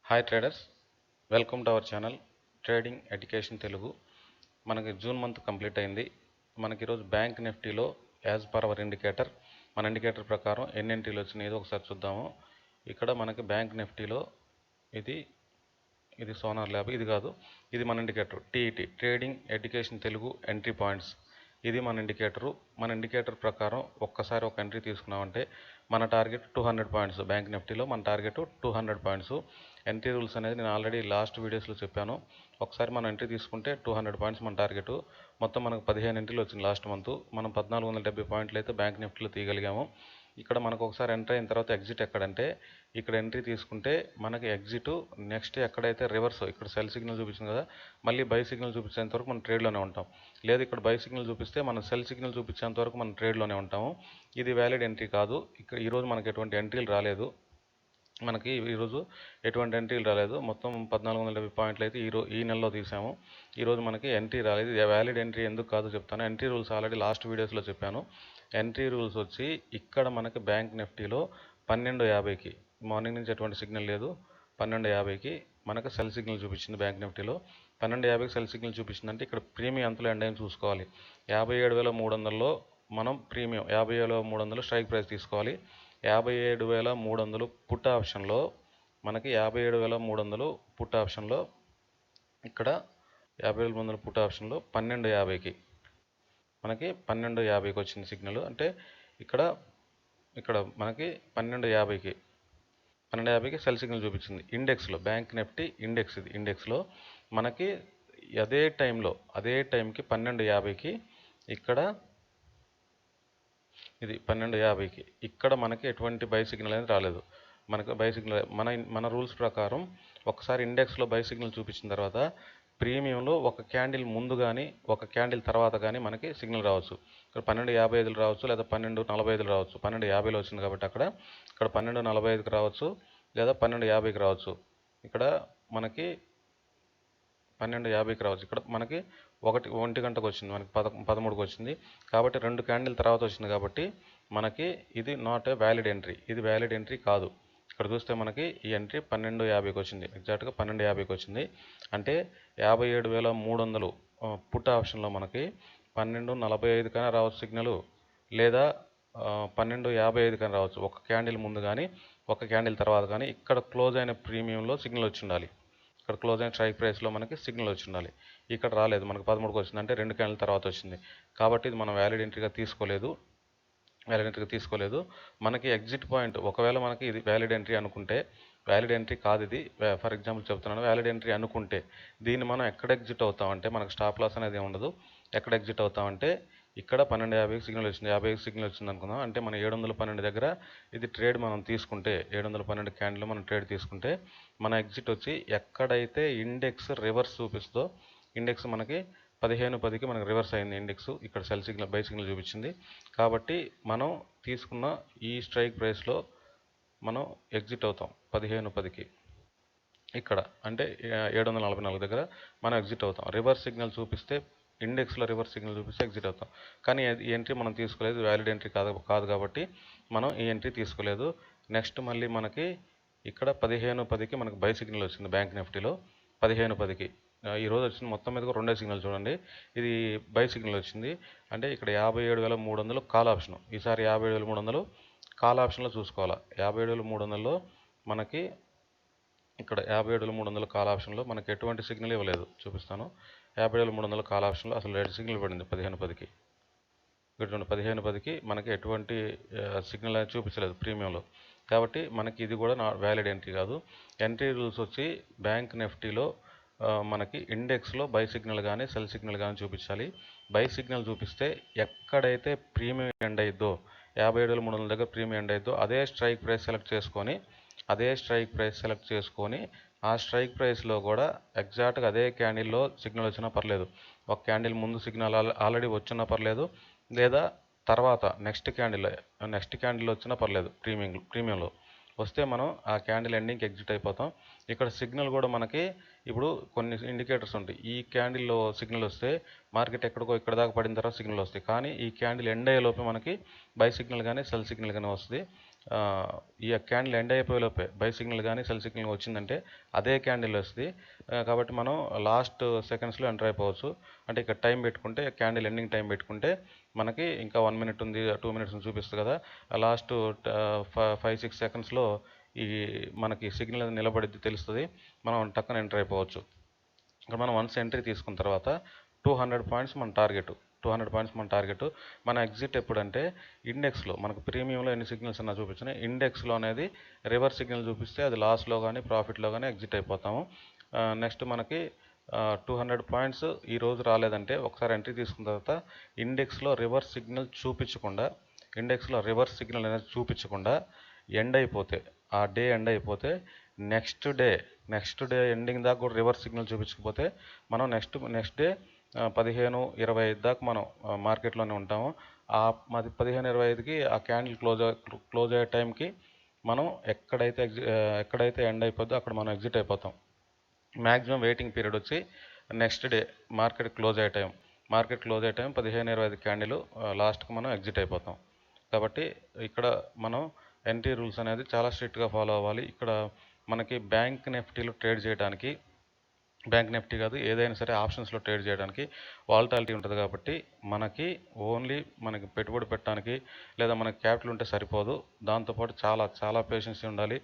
Hi traders, welcome to our channel trading education Telugu. మనకి June month complete అయింది. మనకి ఈరోజు బ్యాంక్ నిఫ్టీలో యాజ్ పర్ అవర్ ఇండికేటర్, మన ఇండికేటర్ ప్రకారం ఎన్ని ఎంట్రీలు వచ్చినాయి ఒకసారి చూద్దాము. ఇక్కడ మనకి బ్యాంక్ నిఫ్టీలో ఇది సోనార్ ల్యాబ్, ఇది కాదు, ఇది మన indicator TET, trading education Telugu entry points. ఇది మన ఇండికేటర్ ప్రకారం ఒక్కసారి ఒక ఎంట్రీ తీసుకున్నామంటే మన టార్గెట్ 200 పాయింట్స్. బ్యాంక్ నిఫ్టీలో మన టార్గెట్ 200 పాయింట్స్. ఎంట్రీ రూల్స్ అనేది నేను ఆల్రెడీ లాస్ట్ వీడియోస్లో చెప్పాను. ఒకసారి మనం ఎంట్రీ తీసుకుంటే 200 పాయింట్స్ మన టార్గెట్. మొత్తం మనకు 15 ఎంట్రీలు వచ్చింది లాస్ట్ మంత్. మనం 1470 పాయింట్లు అయితే బ్యాంక్ నిఫ్టీలో తీయగలిగాము. ఇక్కడ మనకు ఒకసారి ఎంటర్ అయిన తర్వాత ఎగ్జిట్ ఎక్కడంటే, ఇక్కడ ఎంట్రీ తీసుకుంటే మనకి ఎగ్జిట్ నెక్స్ట్ ఎక్కడైతే రివర్స్, ఇక్కడ సెల్ సిగ్నల్ చూపించింది కదా, మళ్ళీ బై సిగ్నల్ చూపించేంత వరకు మనం ట్రేడ్లోనే ఉంటాం. లేదు ఇక్కడ బై సిగ్నల్ చూపిస్తే మనం సెల్ సిగ్నల్ చూపించేంత వరకు మనం ట్రేడ్లోనే ఉంటాము. ఇది వ్యాలిడ్ ఎంట్రీ కాదు. ఇక్కడ ఈరోజు మనకి ఎటువంటి ఎంట్రీలు రాలేదు. మొత్తం 1470 పాయింట్లు అయితే ఈ నెలలో తీసాము. ఈరోజు మనకి ఎంట్రీ రాలేదు. ఇది వ్యాలిడ్ ఎంట్రీ ఎందుకు కాదు చెప్తాను. ఎంట్రీ రూల్స్ ఆల్రెడీ లాస్ట్ వీడియోస్లో చెప్పాను. ఎంట్రీ రూల్స్ వచ్చి ఇక్కడ మనకి బ్యాంక్ నిఫ్టీలో 12:50కి, మార్నింగ్ నుంచి ఎటువంటి సిగ్నల్ లేదు, 12:50కి మనకు సెల్ సిగ్నల్ చూపించింది. బ్యాంక్ నిఫ్టీలో 12:50కి సెల్ సిగ్నల్ చూపించిందంటే ఇక్కడ ప్రీమియం ఎంతలో ఎండ్ అయింది చూసుకోవాలి. 57,300లో మనం ప్రీమియం 57,300 స్ట్రైక్ ప్రైస్ తీసుకోవాలి. 57,300 పుట్ ఆప్షన్లో మనకి 57,300 పుట్ ఆప్షన్లో ఇక్కడ 57,300 పుట్ ఆప్షన్లో 12:50కి మనకి 12:50కి వచ్చింది సిగ్నల్. అంటే ఇక్కడ మనకి 12:50కి సెల్ సిగ్నల్ చూపించింది. ఇండెక్స్లో బ్యాంక్ నిఫ్టీ ఇండెక్స్, ఇది ఇండెక్స్లో మనకి అదే టైంకి 12:50కి ఇక్కడ ఇది 12:50కి ఇక్కడ మనకి ఎటువంటి బై సిగ్నల్ అనేది రాలేదు. మనకు బై సిగ్నల్ మన రూల్స్ ప్రకారం ఒకసారి ఇండెక్స్లో బై సిగ్నల్ చూపించిన తర్వాత ప్రీమియంలో ఒక క్యాండిల్ ముందు కానీ ఒక క్యాండిల్ తర్వాత కానీ మనకి సిగ్నల్ రావచ్చు. ఇక్కడ 12:55 రావచ్చు, లేదా 12:45 రావచ్చు. 12:50లో వచ్చింది కాబట్టి ఇక్కడ 12:45కి రావచ్చు, లేదా 12:50కి రావచ్చు. ఇక్కడ మనకి 12:50కి రావచ్చు. ఇక్కడ మనకి 1 గంటకు వచ్చింది, మనకి 13కి వచ్చింది కాబట్టి 2 క్యాండిల్ తర్వాత వచ్చింది కాబట్టి మనకి ఇది నాట్ ఏ వ్యాలిడ్ ఎంట్రీ. ఇది వ్యాలిడ్ ఎంట్రీ కాదు. ఇక్కడ చూస్తే మనకి ఈ ఎంట్రీ 12:50కి వచ్చింది, ఎగ్జాక్ట్గా 12:50కి వచ్చింది. అంటే 57,300 పుట్ ఆప్షన్లో మనకి 12:45 కైనా రావచ్చు సిగ్నల్, లేదా 12:55 కైనా రావచ్చు. ఒక క్యాండిల్ ముందు కానీ ఒక క్యాండిల్ తర్వాత కానీ ఇక్కడ క్లోజ్ అయిన ప్రీమియంలో సిగ్నల్ వచ్చి ఉండాలి. ఇక్కడ క్లోజ్ అయిన స్ట్రైక్ ప్రైస్లో మనకి సిగ్నల్ వచ్చి ఉండాలి. ఇక్కడ రాలేదు, మనకి 13కి వచ్చింది, అంటే 2 క్యాండిల్ తర్వాత వచ్చింది కాబట్టి ఇది మనం వ్యాలిడ్ ఎంట్రీగా తీసుకోలేదు. మనకి ఎగ్జిట్ పాయింట్ ఒకవేళ మనకి ఇది వ్యాలిడ్ ఎంట్రీ అనుకుంటే, వ్యాలిడ్ ఎంట్రీ కాదు ఇది, ఫర్ ఎగ్జాంపుల్ చెప్తున్నాను, వ్యాలిడ్ ఎంట్రీ అనుకుంటే దీన్ని మనం ఎక్కడ ఎగ్జిట్ అవుతామంటే, మనకు స్టాప్ లాస్ అనేది ఉండదు. ఎక్కడ ఎగ్జిట్ అవుతామంటే ఇక్కడ 12:50కి సిగ్నల్ వచ్చింది, 50కి సిగ్నల్ వచ్చింది అనుకుందాం. అంటే మనం 712 దగ్గర ఇది ట్రేడ్ మనం తీసుకుంటే, 712 క్యాండిల్ మనం ట్రేడ్ తీసుకుంటే మన ఎగ్జిట్ వచ్చి ఎక్కడైతే ఇండెక్స్ రివర్స్ చూపిస్తుందో, ఇండెక్స్ మనకి 15:10కి మనకి రివర్స్ అయింది ఇండెక్స్. ఇక్కడ సెల్ సిగ్నల్ బై సిగ్నల్ చూపించింది కాబట్టి మనం తీసుకున్న ఈ స్ట్రైక్ ప్రైస్లో మనం ఎగ్జిట్ అవుతాం 15:10కి. ఇక్కడ అంటే 744 దగ్గర మనం ఎగ్జిట్ అవుతాం. రివర్స్ సిగ్నల్ చూపిస్తే, ఇండెక్స్లో రివర్స్ సిగ్నల్ చూపిస్తే ఎగ్జిట్ అవుతాం. కానీ ఈ ఎంట్రీ మనం తీసుకోలేదు, వ్యాలిడ్ ఎంట్రీ కాదు కాబట్టి మనం ఈ ఎంట్రీ తీసుకోలేదు. నెక్స్ట్ మళ్ళీ మనకి ఇక్కడ 15:10కి మనకి బై సిగ్నల్ వచ్చింది బ్యాంక్ నిఫ్టీలో. 15:10కి ఈరోజు వచ్చింది మొత్తం మీద 2 సిగ్నల్ చూడండి. ఇది బై సిగ్నల్ వచ్చింది, అంటే ఇక్కడ 57,300 కాల్ ఆప్షన్. ఈసారి 57,300 కాల్ ఆప్షన్లో చూసుకోవాలా. 57,300లో మనకి ఇక్కడ 57,300 కాల్ ఆప్షన్లో మనకి ఎటువంటి సిగ్నల్ ఇవ్వలేదు, చూపిస్తాను. 57,300 కాల్ ఆప్షన్లో అసలు రెడ్ సిగ్నల్ పడింది 15:10కి. ఇక్కడ 15:10కి మనకి ఎటువంటి సిగ్నల్ అనేది చూపించలేదు ప్రీమియంలో, కాబట్టి మనకి ఇది కూడా వ్యాలిడ్ ఎంట్రీ కాదు. ఎంట్రీ రూల్స్ వచ్చి బ్యాంక్ నిఫ్టీలో మనకి ఇండెక్స్లో బై సిగ్నల్ కానీ సెల్ సిగ్నల్ కానీ చూపించాలి. బై సిగ్నల్ చూపిస్తే ఎక్కడైతే ప్రీమియం ఎండ్ అయిద్దో, 57,300 దగ్గర ప్రీమియం ఎండ్ అయిద్దో అదే స్ట్రైక్ ప్రైస్ సెలెక్ట్ చేసుకొని ఆ స్ట్రైక్ ప్రైస్లో కూడా ఎగ్జాక్ట్గా అదే క్యాండిల్లో సిగ్నల్ వచ్చినా పర్లేదు. ఒక క్యాండిల్ ముందు సిగ్నల్ ఆల్రెడీ వచ్చినా పర్లేదు, లేదా తర్వాత నెక్స్ట్ క్యాండిల్ వచ్చినా పర్లేదు. ప్రీమియంలో వస్తే మనం ఆ క్యాండిల్ ఎండింగ్కి ఎగ్జిట్ అయిపోతాం. ఇక్కడ సిగ్నల్ కూడా మనకి ఇప్పుడు కొన్ని ఇండికేటర్స్ ఉంటాయి. ఈ క్యాండిల్లో సిగ్నల్ వస్తే మార్కెట్ ఇక్కడ దాకా పడిన తర్వాత సిగ్నల్ వస్తాయి. కానీ ఈ క్యాండిల్ ఎండ్ అయ్యేలోపు మనకి బై సిగ్నల్ కానీ సెల్ సిగ్నల్ కానీ వస్తుంది. ఆ, ఈ క్యాండిల్ ఎండ్ అయిపోయే లోపే బై సిగ్నల్ కానీ సెల్ సిగ్నల్ వచ్చిందంటే అదే క్యాండిల్ వస్తుంది. కాబట్టి మనం లాస్ట్ సెకండ్స్లో ఎంటర్ అయిపోవచ్చు. అంటే ఇక్కడ టైం పెట్టుకుంటే క్యాండిల్ ఎండింగ్ టైం పెట్టుకుంటే మనకి ఇంకా 1 మినిట్ ఉంది 2 మినిట్స్ చూపిస్తుంది కదా, లాస్ట్ 5-6 సెకండ్స్లో ఈ మనకి సిగ్నల్ అనేది నిలబడిద్ది తెలుస్తుంది. మనం టక్కన ఎంటర్ అయిపోవచ్చు. ఇక్కడ మనం వన్స్ ఎంట్రీ తీసుకున్న తర్వాత 200 పాయింట్స్ మన టార్గెట్. 200 పాయింట్స్ మన టార్గెట్. మన ఎగ్జిట్ ఎప్పుడంటే ఇండెక్స్లో మనకు ప్రీమియంలో ఎన్ని సిగ్నల్స్ అన్నా చూపించిన ఇండెక్స్లో అనేది రివర్స్ సిగ్నల్ చూపిస్తే అది లాస్లో కానీ ప్రాఫిట్లో కానీ ఎగ్జిట్ అయిపోతాము. నెక్స్ట్ మనకి 200 పాయింట్స్ ఈరోజు రాలేదంటే ఒకసారి ఎంట్రీ తీసుకున్న తర్వాత ఇండెక్స్లో రివర్స్ సిగ్నల్ అనేది చూపించకుండా ఎండ్ అయిపోతే ఆ డే ఎండ్ అయిపోతే నెక్స్ట్ డే ఎండింగ్ దాకా కూడా రివర్స్ సిగ్నల్ చూపించకపోతే మనం నెక్స్ట్ డే 15-25 దాకా మనం మార్కెట్లోనే ఉంటాము. మాది 15-25కి ఆ క్యాండిల్ క్లోజ్ అయ్యే టైంకి మనం ఎక్కడైతే ఎండ్ అయిపోద్దో అక్కడ మనం ఎగ్జిట్ అయిపోతాం. మ్యాక్సిమం వెయిటింగ్ పీరియడ్ వచ్చి నెక్స్ట్ డే మార్కెట్ క్లోజ్ అయ్యే టైం 15-25 క్యాండిల్ లాస్ట్కి మనం ఎగ్జిట్ అయిపోతాం. కాబట్టి ఇక్కడ మనం ఎంట్రీ రూల్స్ అనేది చాలా స్ట్రిక్ట్గా ఫాలో అవ్వాలి. ఇక్కడ మనకి బ్యాంక్ నిఫ్టీ కాదు ఏదైనా సరే ఆప్షన్స్లో ట్రేడ్ చేయడానికి వాలటాలిటీ ఉంటుంది. కాబట్టి మనకి పెట్టుబడి పెట్టడానికి లేదా మనకి క్యాపిటల్ ఉంటే సరిపోదు. దాంతోపాటు చాలా చాలా పేషెన్స్ ఉండాలి,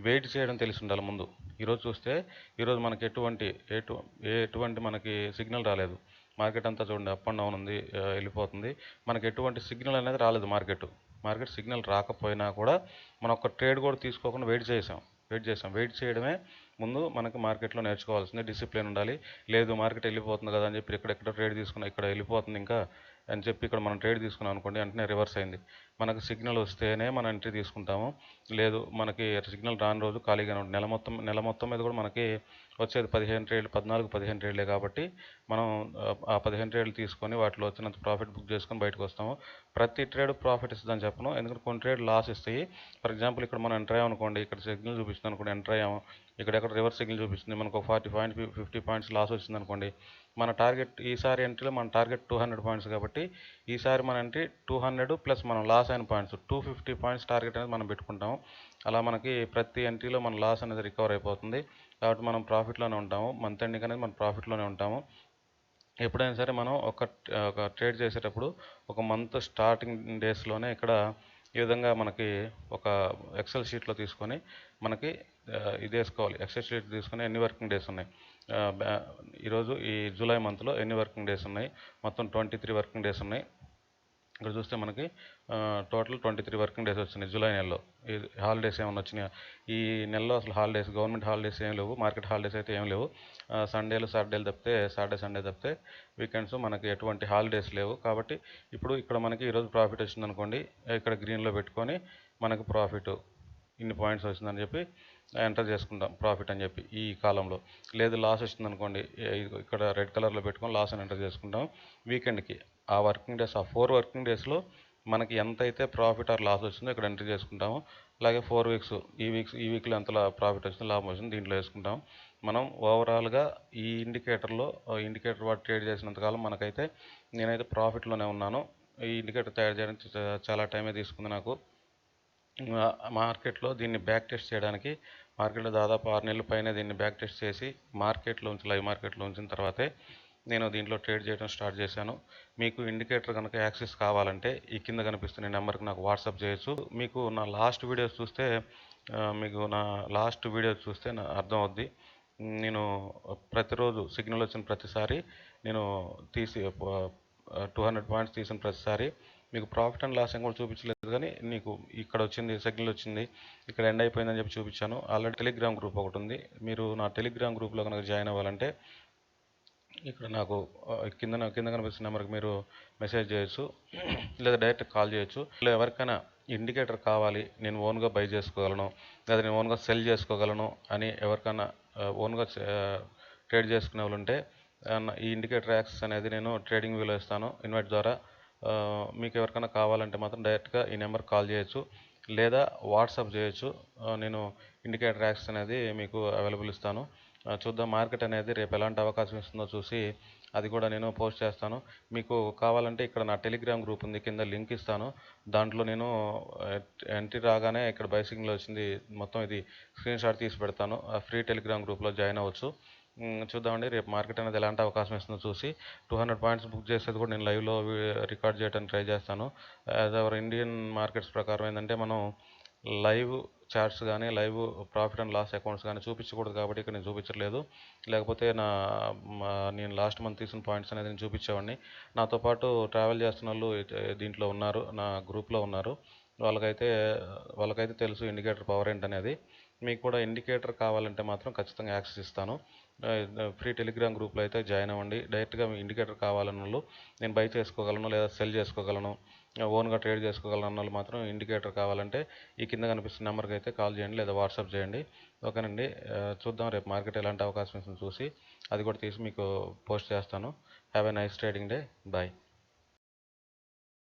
వెయిట్ చేయడం తెలిసి ఉండాలి ముందు. ఈరోజు మనకి ఎటువంటి మనకి సిగ్నల్ రాలేదు. మార్కెట్ అంతా చూడండి అప్ అండ్ డౌన్ ఉంది, వెళ్ళిపోతుంది. మనకి ఎటువంటి సిగ్నల్ అనేది రాలేదు. మార్కెట్ సిగ్నల్ రాకపోయినా కూడా మనం ఒక ట్రేడ్ కూడా తీసుకోకుండా వెయిట్ చేసాం. వెయిట్ చేయడమే ముందు మనకి మార్కెట్లో నేర్చుకోవాల్సింది. డిసిప్లిన్ ఉండాలి. లేదు మార్కెట్ వెళ్ళిపోతుంది కదా అని చెప్పి ఎక్కడెక్కడ ట్రేడ్ తీసుకున్నా ఇక్కడ వెళ్ళిపోతుంది ఇంకా అని చెప్పి ఇక్కడ మనం ట్రేడ్ తీసుకున్నాం అనుకోండి, వెంటనే రివర్స్ అయింది. మనకు సిగ్నల్ వస్తేనే మనం ఎంట్రీ తీసుకుంటాము. లేదు మనకి సిగ్నల్ రాని రోజు ఖాళీగానే ఉంటుంది. నెల మొత్తం మీద కూడా మనకి వచ్చేది 14-15 ట్రేడ్లే. కాబట్టి మనం ఆ 15 ట్రేడ్లు తీసుకొని వాటిలో వచ్చినంత ప్రాఫిట్ బుక్ చేసుకొని బయటకు వస్తాము. ప్రతి ట్రేడ్ ప్రాఫిట్ ఇస్తుందని చెప్పను, ఎందుకంటే కొన్ని ట్రేడ్ లాస్ ఇస్తాయి. ఫర్ ఎగ్జాంపుల్ ఇక్కడ మనం ఎంటర్ అయ్యాం అనుకోండి, ఇక్కడ సిగ్నల్ చూపిస్తుంది అనుకోండి, ఎంటర్ అయ్యాము, ఇక్కడ రివర్స్ సిగ్నల్ చూపిస్తుంది, మనకు 40 పాయింట్ 50 పాయింట్స్ లాస్ వచ్చింది అనుకోండి, మన టార్గెట్ ఈసారి ఎంట్రీలో మన టార్గెట్ 200 పాయింట్స్. కాబట్టి ఈసారి మన ఎంట్రీ 200 ప్లస్ మనం లాస్ అయిన పాయింట్స్ 250 పాయింట్స్ టార్గెట్ అనేది మనం పెట్టుకుంటాము. అలా మనకి ప్రతి ఎంట్రీలో మన లాస్ అనేది రికవర్ అయిపోతుంది. కాబట్టి మనం ప్రాఫిట్లోనే ఉంటాము. మంత్ ఎండింగ్ అనేది మనం ప్రాఫిట్లోనే ఉంటాము. ఎప్పుడైనా సరే మనం ఒక ట్రేడ్ చేసేటప్పుడు ఒక మంత్ స్టార్టింగ్ డేస్లోనే ఇక్కడ ఈ విధంగా మనకి ఒక ఎక్సెల్ షీట్లో తీసుకొని మనకి ఇది వేసుకోవాలి. ఎక్సెల్ షీట్ తీసుకొని ఎన్ని వర్కింగ్ డేస్ ఉన్నాయి, ఈరోజు ఈ జూలై మంత్లో ఎన్ని వర్కింగ్ డేస్ ఉన్నాయి, మొత్తం 23 వర్కింగ్ డేస్ ఉన్నాయి. ఇక్కడ చూస్తే మనకి టోటల్ 23 వర్కింగ్ డేస్ వచ్చినాయి జూలై నెలలో. ఈ హాలిడేస్ ఏమైనా వచ్చినాయా? ఈ నెలలో అసలు గవర్నమెంట్ హాలిడేస్ ఏం లేవు, మార్కెట్ హాలిడేస్ అయితే ఏం లేవు. సాటర్డే సండే తప్పితే వీకెండ్స్ మనకి ఎటువంటి హాలిడేస్ లేవు. కాబట్టి ఇప్పుడు ఇక్కడ మనకి ఈరోజు ప్రాఫిట్ వచ్చింది అనుకోండి, ఇక్కడ గ్రీన్లో పెట్టుకొని మనకి ప్రాఫిట్ ఇన్ని పాయింట్స్ వచ్చిందని చెప్పి ఎంటర్ చేసుకుంటాం ప్రాఫిట్ అని చెప్పి ఈ కాలంలో. లేదు లాస్ వచ్చింది అనుకోండి, ఇక్కడ రెడ్ కలర్లో పెట్టుకొని లాస్ అని ఎంటర్ చేసుకుంటాం. వీకెండ్కి ఆ 4 వర్కింగ్ డేస్లో మనకి ఎంతైతే ప్రాఫిట్ ఆర్ లాస్ వచ్చిందో ఇక్కడ ఎంట్రీ చేసుకుంటాము. అలాగే 4 వీక్స్ ఈ వీక్లో ఎంత ప్రాఫిట్ వచ్చిందో లాభం వచ్చిందో దీంట్లో వేసుకుంటాం. మనం ఓవరాల్గా ఈ ఇండికేటర్ వాటి ట్రేడ్ చేసినంతకాలం మనకైతే నేనైతే ప్రాఫిట్లోనే ఉన్నాను. ఈ ఇండికేటర్ తయారు చేయడానికి చాలా టైమే తీసుకుంది నాకు. మార్కెట్లో దీన్ని బ్యాక్ టెస్ట్ చేయడానికి మార్కెట్లో దాదాపు 6 నెలల పైన దీన్ని బ్యాక్ టెస్ట్ చేసి లైవ్ మార్కెట్లో ఉంచిన తర్వాతే నేను దీంట్లో ట్రేడ్ చేయడం స్టార్ట్ చేశాను. మీకు ఇండికేటర్ కనుక యాక్సెస్ కావాలంటే ఈ కింద కనిపిస్తున్న నెంబర్కి నాకు వాట్సాప్ చేయొచ్చు. మీకు నా లాస్ట్ వీడియోస్ చూస్తే అర్థం అవుద్ది. నేను ప్రతిరోజు సిగ్నల్ వచ్చిన ప్రతిసారి నేను 200 పాయింట్స్ తీసిన ప్రతిసారి మీకు ప్రాఫిట్ అండ్ లాస్ ఏం కూడా చూపించలేదు, కానీ నీకు ఇక్కడ వచ్చింది సిగ్నల్ వచ్చింది, ఇక్కడ ఎండ్ అయిపోయిందని చెప్పి చూపించాను. ఆల్రెడీ టెలిగ్రామ్ గ్రూప్ ఒకటి ఉంది. మీరు నా టెలిగ్రామ్ గ్రూప్లో కనుక జాయిన్ అవ్వాలంటే ఇక్కడ నాకు కింద కనిపిస్తున్న నెంబర్కి మీరు మెసేజ్ చేయొచ్చు, లేదా డైరెక్ట్ కాల్ చేయొచ్చు. లేదా ఎవరికైనా ఇండికేటర్ కావాలి, నేను ఓన్గా బై చేసుకోగలను లేదా నేను ఓన్గా సెల్ చేసుకోగలను అని ఎవరికైనా ఓన్గా ట్రేడ్ చేసుకునే వాళ్ళు ఉంటే ఈ ఇండికేటర్ యాక్సెస్ అనేది నేను ట్రేడింగ్ వ్యూలో ఇస్తాను ఇన్వైట్ ద్వారా. మీకు ఎవరికైనా కావాలంటే మాత్రం డైరెక్ట్గా ఈ నెంబర్ కాల్ చేయొచ్చు లేదా వాట్సాప్ చేయొచ్చు. నేను ఇండికేటర్ యాక్సెస్ అనేది మీకు అవైలబుల్ ఇస్తాను. చూద్దాం మార్కెట్ అనేది రేపు ఎలాంటి అవకాశం ఇస్తుందో చూసి అది కూడా నేను పోస్ట్ చేస్తాను. మీకు కావాలంటే ఇక్కడ నా టెలిగ్రామ్ గ్రూప్ ఉంది, కింద లింక్ ఇస్తాను. దాంట్లో నేను ఎంట్రీ రాగానే ఇక్కడ బై సిగ్నల్ వచ్చింది, మొత్తం ఇది స్క్రీన్ షాట్ తీసి పెడతాను. ఫ్రీ టెలిగ్రామ్ గ్రూప్లో జాయిన్ అవ్వచ్చు. చూద్దామండి రేపు మార్కెట్ అనేది ఎలాంటి అవకాశం ఇస్తుందో చూసి 200 పాయింట్స్ బుక్ చేసేది కూడా నేను లైవ్లో రికార్డ్ చేయడానికి ట్రై చేస్తాను. యాజ్ అవర్ ఇండియన్ మార్కెట్స్ ప్రకారం ఏంటంటే మనం లైవ్ చార్ట్స్ కానీ live profit and loss accounts కానీ చూపించకూడదు కాబట్టి ఇక్కడ నేను చూపించట్లేదు. లేకపోతే నేను లాస్ట్ మంత్ తీసిన పాయింట్స్ అనేది నేను చూపించేవాడిని. నాతో పాటు ట్రావెల్ చేస్తున్న వాళ్ళు దీంట్లో ఉన్నారు, నా గ్రూప్లో ఉన్నారు. వాళ్ళకైతే వాళ్ళకైతే తెలుసు ఇండికేటర్ పవర్ ఏంటనేది. మీకు కూడా ఇండికేటర్ కావాలంటే మాత్రం ఖచ్చితంగా యాక్సెస్ ఇస్తాను. ఫ్రీ టెలిగ్రామ్ గ్రూప్లో అయితే జాయిన్ అవ్వండి. డైరెక్ట్గా మీ ఇండికేటర్ కావాలన్న వాళ్ళు, నేను బై చేసుకోగలను లేదా సెల్ చేసుకోగలను, ఓన్గా ట్రేడ్ చేసుకోగలను అన్న వాళ్ళు మాత్రం ఇండికేటర్ కావాలంటే ఈ కింద కనిపిస్తున్న నెంబర్కి అయితే కాల్ చేయండి లేదా వాట్సాప్ చేయండి. ఓకేనండి. చూద్దాం రేపు మార్కెట్ ఎలాంటి అవకాశం ఇస్తుందో చూసి అది కూడా తీసి మీకు పోస్ట్ చేస్తాను. Have a nice trading day. Bye.